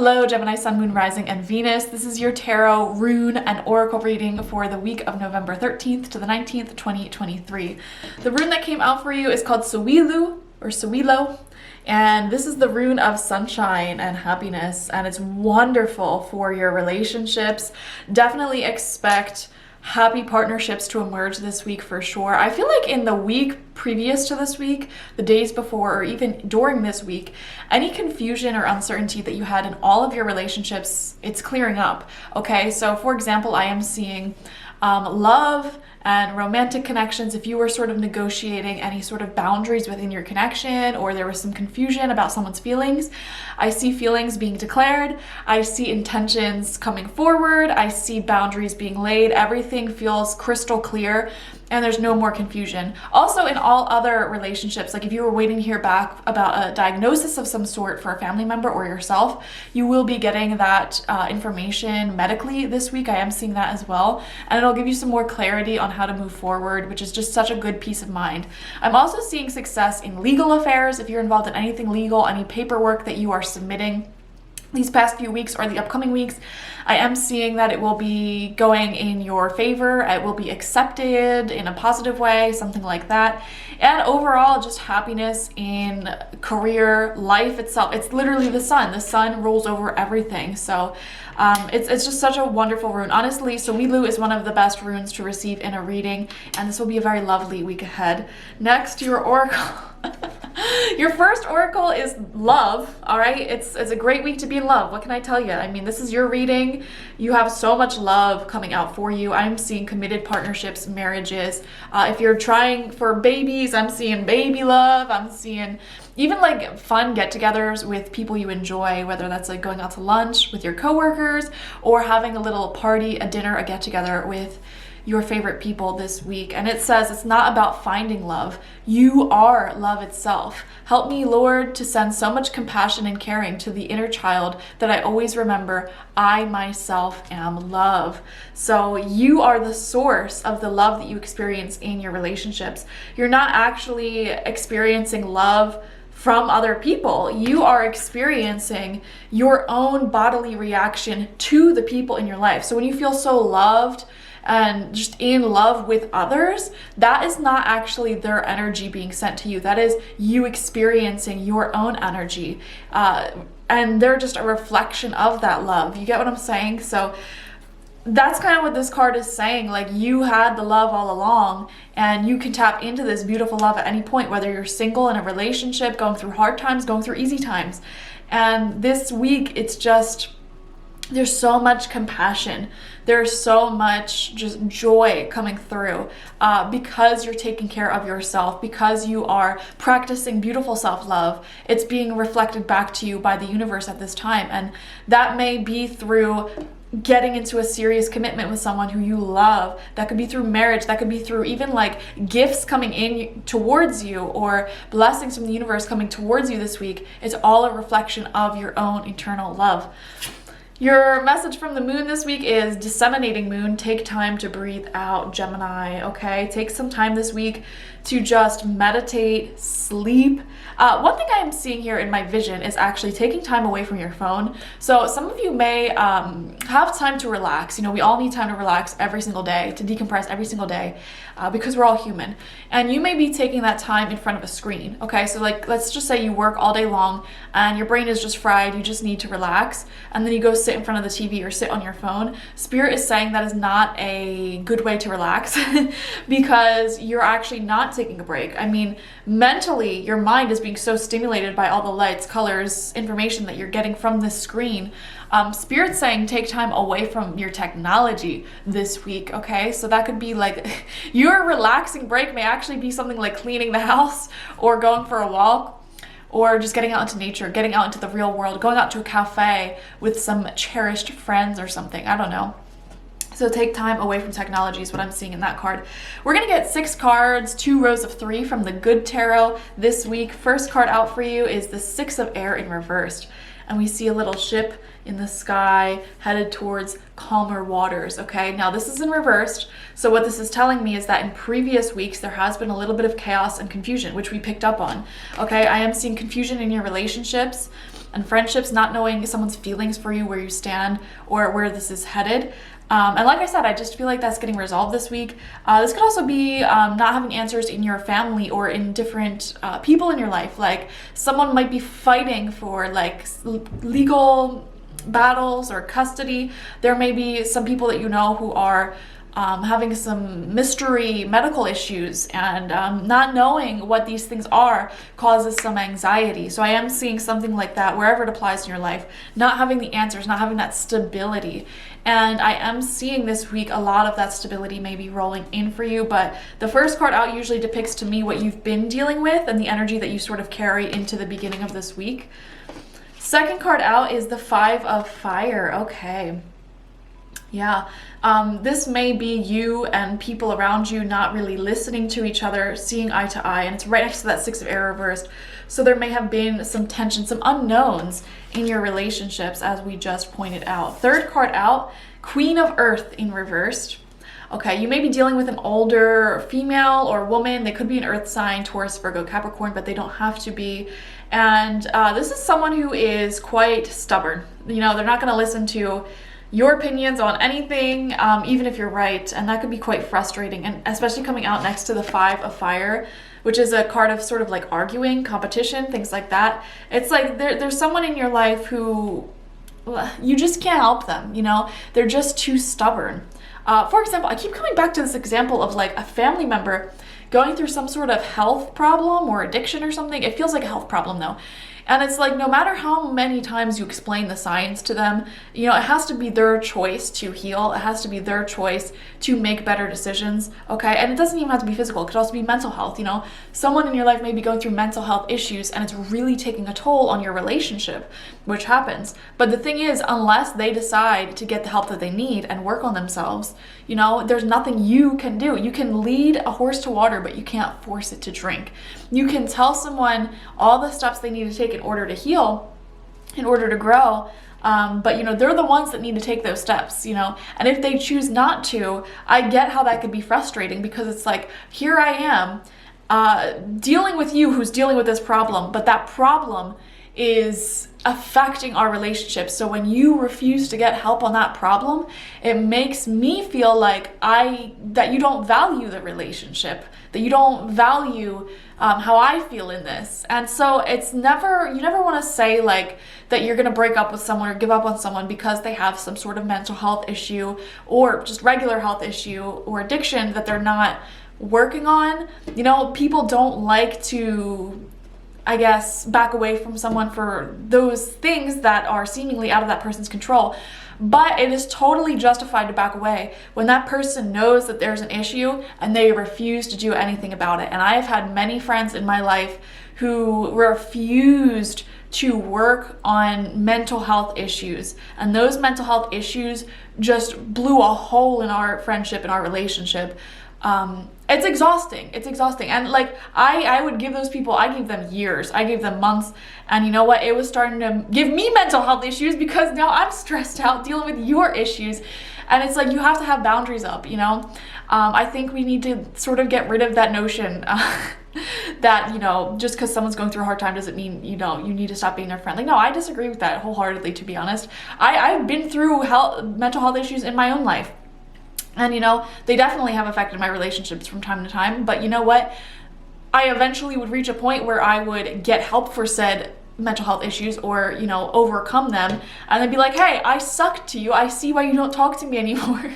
Hello, Gemini, Sun, Moon, Rising, and Venus. This is your tarot, rune, and oracle reading for the week of November 13th to the 19th, 2023. The rune that came out for you is called Sawilu, or Sawilo, and this is the rune of sunshine and happiness, and it's wonderful for your relationships. Definitely expect happy partnerships to emerge this week for sure. I feel like in the week previous to this week, the days before, or even during this week, any confusion or uncertainty that you had in all of your relationships, it's clearing up. Okay, so for example, I am seeing love and romantic connections. If you were sort of negotiating any sort of boundaries within your connection, or there was some confusion about someone's feelings, I see feelings being declared. I see intentions coming forward. I see boundaries being laid. Everything feels crystal clear and there's no more confusion. Also, in all other relationships, like if you were waiting to hear back about a diagnosis of some sort for a family member or yourself, you will be getting that information medically this week. I am seeing that as well. And it'll give you some more clarity on how to move forward, which is just such a good peace of mind. I'm also seeing success in legal affairs. If you're involved in anything legal, any paperwork that you are submitting these past few weeks or the upcoming weeks, I am seeing that it will be going in your favor. It will be accepted in a positive way, something like that. And overall, just happiness in career, life itself. It's literally the sun. The sun rules over everything. So it's just such a wonderful rune. Honestly, Sawilu is one of the best runes to receive in a reading, and this will be a very lovely week ahead. Next, your oracle. Your first oracle is love, all right? It's a great week to be in love. What can I tell you? I mean, this is your reading. You have so much love coming out for you. I'm seeing committed partnerships, marriages. If you're trying for babies, I'm seeing baby love. I'm seeing even like fun get-togethers with people you enjoy, whether that's like going out to lunch with your coworkers or having a little party, a dinner, a get-together with your favorite people this week. And it says it's not about finding love. You are love itself. Help me, Lord, to send so much compassion and caring to the inner child that I always remember I myself am love. So you are the source of the love that you experience in your relationships. You're not actually experiencing love from other people. You are experiencing your own bodily reaction to the people in your life. So when you feel so loved and just in love with others, that is not actually their energy being sent to you. That is you experiencing your own energy. And they're just a reflection of that love. You get what I'm saying? So that's kind of what this card is saying. Like, you had the love all along, and you can tap into this beautiful love at any point, whether you're single, in a relationship, going through hard times, going through easy times. And this week, it's just, there's so much compassion. There's so much just joy coming through because you're taking care of yourself, because you are practicing beautiful self-love. It's being reflected back to you by the universe at this time. And that may be through getting into a serious commitment with someone who you love. That could be through marriage. That could be through even like gifts coming in towards you, or blessings from the universe coming towards you this week. It's all a reflection of your own eternal love. Your message from the moon this week is disseminating moon. Take time to breathe out, Gemini, okay? Take some time this week to just meditate, sleep. One thing I am seeing here in my vision is actually taking time away from your phone. So some of you may have time to relax. You know, we all need time to relax every single day, to decompress every single day, because we're all human. And you may be taking that time in front of a screen, okay? So like, let's just say you work all day long and your brain is just fried, you just need to relax, and then you go sit in front of the TV or sit on your phone. Spirit is saying that is not a good way to relax because you're actually not taking a break. I mean, mentally, your mind is being so stimulated by all the lights, colors, information that you're getting from this screen. Spirit's saying take time away from your technology this week, okay? So that could be like, your relaxing break may actually be something like cleaning the house or going for a walk, or just getting out into nature, getting out into the real world, going out to a cafe with some cherished friends or something. I don't know. So take time away from technology is what I'm seeing in that card. We're gonna get 6 cards, 2 rows of 3 from the Good Tarot this week. First card out for you is the 6 of Air in reversed. And we see a little ship in the sky headed towards calmer waters, okay? Now this is in reversed, so what this is telling me is that in previous weeks there has been a little bit of chaos and confusion, which we picked up on, okay? I am seeing confusion in your relationships. and friendships, not knowing someone's feelings for you, where you stand, or where this is headed. And like I said, I just feel like that's getting resolved this week. This could also be not having answers in your family or in different people in your life. Like someone might be fighting for like legal battles or custody. There may be some people that you know who are having some mystery medical issues, and not knowing what these things are causes some anxiety. So I am seeing something like that wherever it applies in your life, not having the answers, not having that stability. And I am seeing this week a lot of that stability may be rolling in for you, but the first card out usually depicts to me what you've been dealing with and the energy that you sort of carry into the beginning of this week. Second card out is the Five of Fire. Okay. Yeah, this may be you and people around you not really listening to each other, seeing eye to eye, and it's right next to that Six of Air reversed. So there may have been some tension, some unknowns in your relationships, as we just pointed out. Third card out, Queen of Earth in reversed. Okay, you may be dealing with an older female or woman. They could be an earth sign, Taurus, Virgo, Capricorn, but they don't have to be. And this is someone who is quite stubborn. You know, they're not going to listen to your opinions on anything, even if you're right, and that could be quite frustrating, and especially coming out next to the Five of Fire, which is a card of sort of like arguing, competition, things like that. It's like there's someone in your life who you just can't help them, you know, they're just too stubborn. For example, I keep coming back to this example of like a family member going through some sort of health problem or addiction or something. It feels like a health problem though. And it's like, no matter how many times you explain the signs to them, you know, it has to be their choice to heal. It has to be their choice to make better decisions, okay? And it doesn't even have to be physical. It could also be mental health, you know? Someone in your life may be going through mental health issues and it's really taking a toll on your relationship, which happens. But the thing is, unless they decide to get the help that they need and work on themselves, you know, there's nothing you can do. You can lead a horse to water, but you can't force it to drink. You can tell someone all the steps they need to take in order to heal, in order to grow, but you know, they're the ones that need to take those steps, you know, and if they choose not to, I get how that could be frustrating, because it's like, here I am dealing with you who's dealing with this problem, but that problem is affecting our relationship. So when you refuse to get help on that problem, it makes me feel like that you don't value the relationship, that you don't value how I feel in this. And so you never want to say like that you're going to break up with someone or give up on someone because they have some sort of mental health issue or just regular health issue or addiction that they're not working on. You know, people don't like to, I guess, back away from someone for those things that are seemingly out of that person's control. But it is totally justified to back away when that person knows that there's an issue and they refuse to do anything about it. And I have had many friends in my life who refused to work on mental health issues. And those mental health issues just blew a hole in our friendship, in our relationship. It's exhausting. It's exhausting. And like, I would give those people, I gave them years, I gave them months. And you know what? It was starting to give me mental health issues because now I'm stressed out dealing with your issues. And it's like, you have to have boundaries up, you know? I think we need to sort of get rid of that notion that, you know, just because someone's going through a hard time doesn't mean, you know, you need to stop being their friend. Like, no, I disagree with that wholeheartedly, to be honest. I've been through mental health issues in my own life. And, you know, they definitely have affected my relationships from time to time. But you know what? I eventually would reach a point where I would get help for said mental health issues or, you know, overcome them. And then be like, hey, I suck to you. I see why you don't talk to me anymore.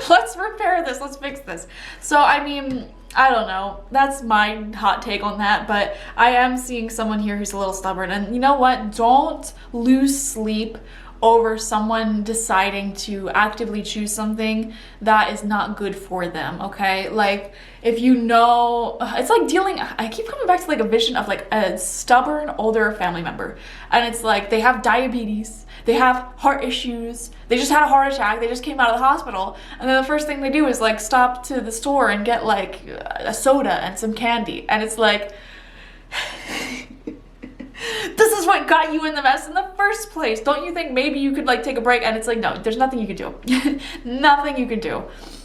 Let's repair this. Let's fix this. So, I mean, I don't know. That's my hot take on that. But I am seeing someone here who's a little stubborn. And you know what? Don't lose sleep over someone deciding to actively choose something that is not good for them, okay? Like, if you know, it's like I keep coming back to like a vision of like a stubborn older family member, and it's like they have diabetes, they have heart issues, they just had a heart attack, they just came out of the hospital, and then the first thing they do is like stop to the store and get like a soda and some candy, and it's like, this is what got you in the mess in the first place. Don't you think maybe you could like take a break? And it's like, no, there's nothing you can do. Nothing you can do.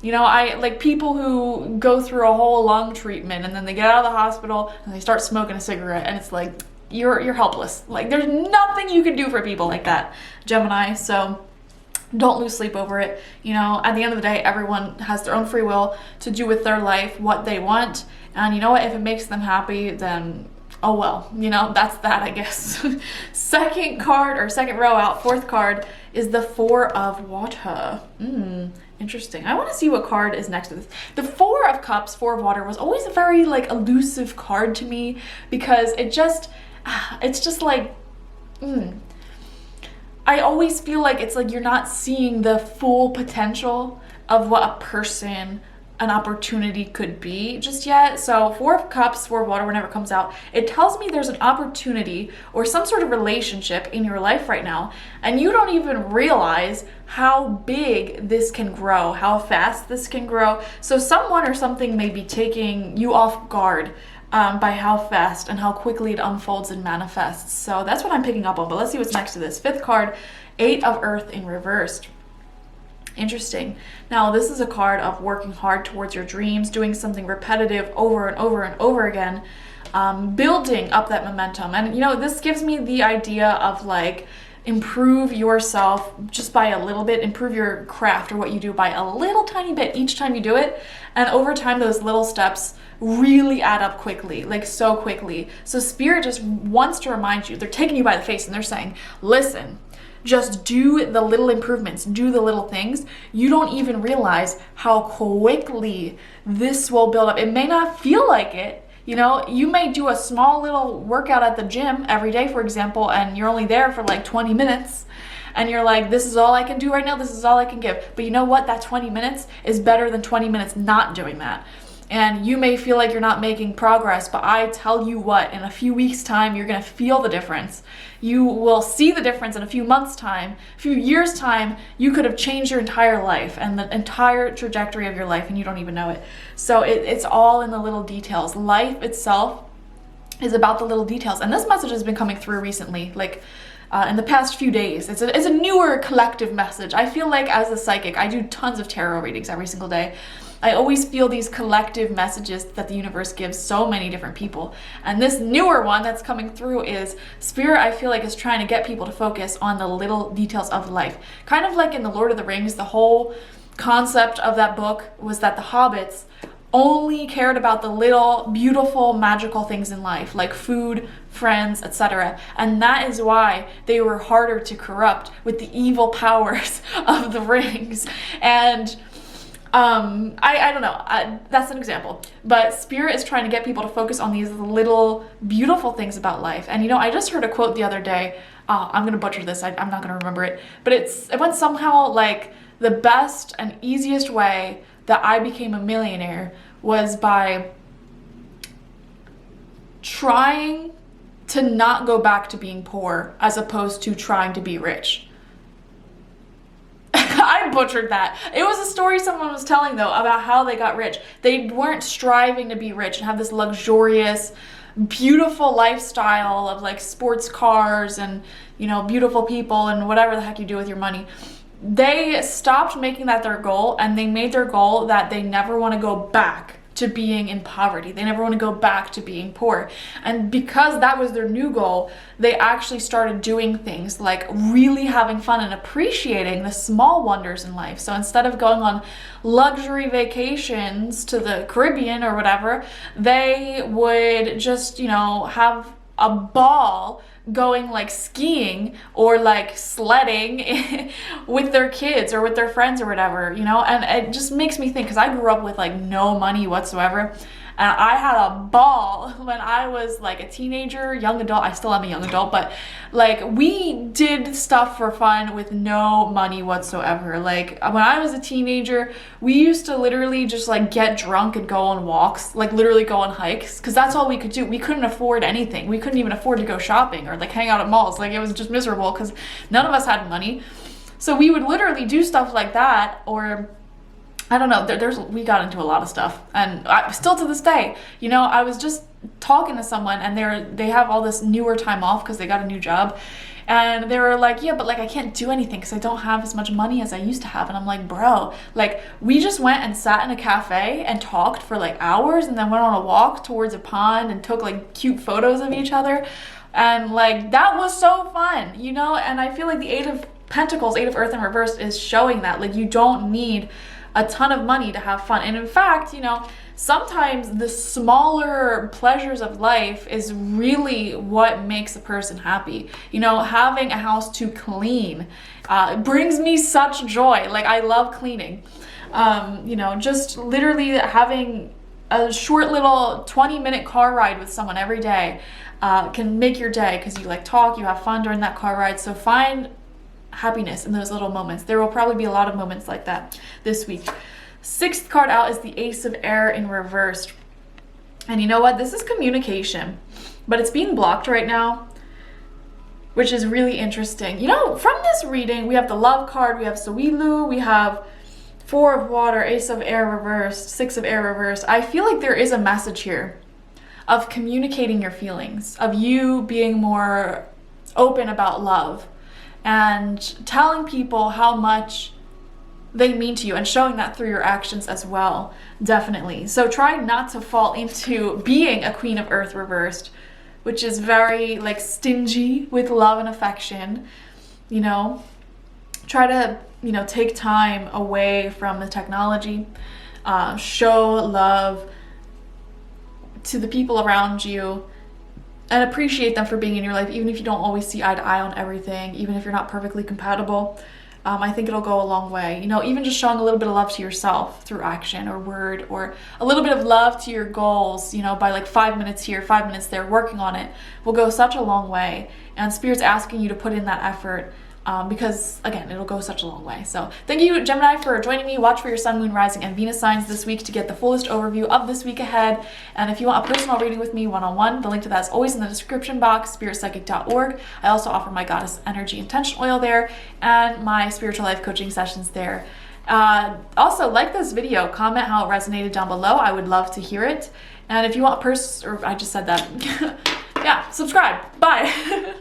You know, I like people who go through a whole lung treatment and then they get out of the hospital and they start smoking a cigarette, and it's like, you're helpless. Like there's nothing you can do for people like that, Gemini. So don't lose sleep over it. You know, at the end of the day, everyone has their own free will to do with their life what they want. And you know what? If it makes them happy, then oh well, you know, that's that, I guess. Second card, or second row out, fourth card is the Four of Water. Interesting. I want to see what card is next to this. The Four of Cups, Four of Water, was always a very like elusive card to me, because it's just like, I always feel like it's like you're not seeing the full potential of what a person, an opportunity could be just yet. So Four of Cups, Four of Water, whenever it comes out, it tells me there's an opportunity or some sort of relationship in your life right now, and you don't even realize how big this can grow, how fast this can grow. So someone or something may be taking you off guard by how fast and how quickly it unfolds and manifests. So that's what I'm picking up on. But let's see what's next to this. Fifth card, Eight of Earth in reversed. Interesting. Now, this is a card of working hard towards your dreams, doing something repetitive over and over and over again, building up that momentum. And, you know, this gives me the idea of like, improve yourself just by a little bit, improve your craft or what you do by a little tiny bit each time you do it. And over time, those little steps really add up quickly, like so quickly. So Spirit just wants to remind you, they're taking you by the face and they're saying, listen, just do the little improvements, do the little things. You don't even realize how quickly this will build up. It may not feel like it. You know, you may do a small little workout at the gym every day, for example, and you're only there for like 20 minutes. And you're like, this is all I can do right now. This is all I can give. But you know what? That 20 minutes is better than 20 minutes not doing that. And you may feel like you're not making progress, but I tell you what, in a few weeks' time, you're going to feel the difference. You will see the difference in a few months' time, a few years' time. You could have changed your entire life and the entire trajectory of your life, and you don't even know it. So it's all in the little details. Life itself is about the little details. And this message has been coming through recently, like in the past few days. It's a newer collective message. I feel like as a psychic, I do tons of tarot readings every single day. I always feel these collective messages that the universe gives so many different people. And this newer one that's coming through is Spirit, I feel like, is trying to get people to focus on the little details of life. Kind of like in The Lord of the Rings, the whole concept of that book was that the hobbits only cared about the little beautiful magical things in life, like food, friends, etc. And that is why they were harder to corrupt with the evil powers of the rings. And I don't know, that's an example, but Spirit is trying to get people to focus on these little beautiful things about life. And you know, I just heard a quote the other day. I'm gonna butcher this, I'm not gonna remember it, but it went somehow like, the best and easiest way that I became a millionaire was by trying to not go back to being poor as opposed to trying to be rich. I butchered that. It was a story someone was telling though about how they got rich. They weren't striving to be rich and have this luxurious, beautiful lifestyle of like sports cars and, you know, beautiful people and whatever the heck you do with your money. They stopped making that their goal, and they made their goal that they never want to go back to being in poverty. They never want to go back to being poor. And because that was their new goal, they actually started doing things like really having fun and appreciating the small wonders in life. So instead of going on luxury vacations to the Caribbean or whatever, they would just, you know, have a ball going like skiing or like sledding with their kids or with their friends or whatever, you know. And it just makes me think, because I grew up with like no money whatsoever, and I had a ball when I was like a teenager, young adult. I still am a young adult, but like we did stuff for fun with no money whatsoever. Like when I was a teenager, we used to literally just like get drunk and go on walks, like literally go on hikes, because that's all we could do. We couldn't afford anything. We couldn't even afford to go shopping or like hang out at malls. Like it was just miserable because none of us had money. So we would literally do stuff like that, or I don't know, we got into a lot of stuff, and still to this day, you know, I was just talking to someone, and they have all this newer time off because they got a new job, and they were like, yeah, but like I can't do anything because I don't have as much money as I used to have. And I'm like, bro, like we just went and sat in a cafe and talked for like hours, and then went on a walk towards a pond and took like cute photos of each other. And like, that was so fun, you know? And I feel like the Eight of Pentacles, Eight of Earth in reverse, is showing that like you don't need a ton of money to have fun. And in fact, you know, sometimes the smaller pleasures of life is really what makes a person happy. You know, having a house to clean brings me such joy. Like, I love cleaning. You know, just literally having a short little 20-minute car ride with someone every day can make your day, because you like talk, you have fun during that car ride. So find happiness in those little moments. There will probably be a lot of moments like that this week. Sixth card out is the Ace of Air in reversed. And you know what? This is communication, but it's being blocked right now, which is really interesting. You know, from this reading, we have the Love card, we have Sawilu, we have Four of Water, Ace of Air reversed, Six of Air reversed. I feel like there is a message here of communicating your feelings, of you being more open about love and telling people how much they mean to you and showing that through your actions as well, definitely. So try not to fall into being a Queen of Earth reversed, which is very like stingy with love and affection. You know, try to, you know, take time away from the technology, show love to the people around you, and appreciate them for being in your life, even if you don't always see eye to eye on everything, even if you're not perfectly compatible. I think it'll go a long way. You know, even just showing a little bit of love to yourself through action or word, or a little bit of love to your goals, you know, by like 5 minutes here, 5 minutes there, working on it will go such a long way. And Spirit's asking you to put in that effort. Because again, it'll go such a long way. So thank you, Gemini, for joining me. Watch for your sun, moon, rising, and Venus signs this week to get the fullest overview of this week ahead. And if you want a personal reading with me one-on-one, the link to that is always in the description box, spiritpsychic.org. I also offer my Goddess Energy Intention Oil there and my spiritual life coaching sessions there. Also, like this video, comment how it resonated down below. I would love to hear it. And if you want a or I just said that. Yeah, subscribe. Bye.